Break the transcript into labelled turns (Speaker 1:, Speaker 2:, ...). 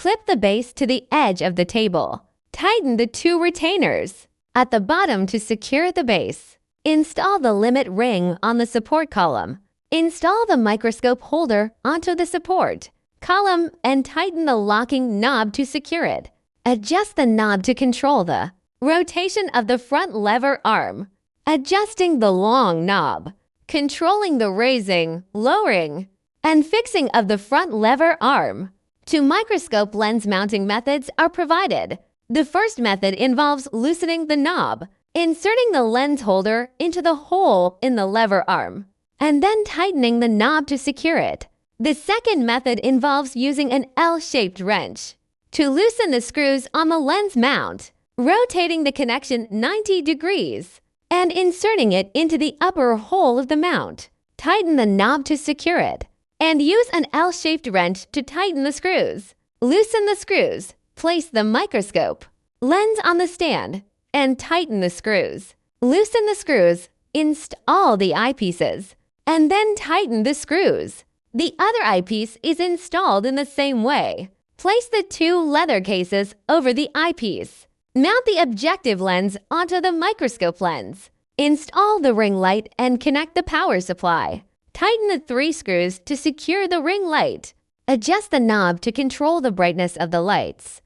Speaker 1: Clip the base to the edge of the table. Tighten the two retainers at the bottom to secure the base. Install the limit ring on the support column. Install the microscope holder onto the support column and tighten the locking knob to secure it. Adjust the knob to control the rotation of the front lever arm. Adjusting the long knob, controlling the raising, lowering, and fixing of the front lever arm. Two microscope lens mounting methods are provided. The first method involves loosening the knob, inserting the lens holder into the hole in the lever arm, and then tightening the knob to secure it. The second method involves using an L-shaped wrench to loosen the screws on the lens mount, rotating the connection 90 degrees, and inserting it into the upper hole of the mount. Tighten the knob to secure it, and use an L-shaped wrench to tighten the screws. Loosen the screws, place the microscope lens on the stand, and tighten the screws. Loosen the screws, install the eyepieces, and then tighten the screws. The other eyepiece is installed in the same way. Place the two leather cases over the eyepiece. Mount the objective lens onto the microscope lens. Install the ring light and connect the power supply. Tighten the 3 screws to secure the ring light. Adjust the knob to control the brightness of the lights.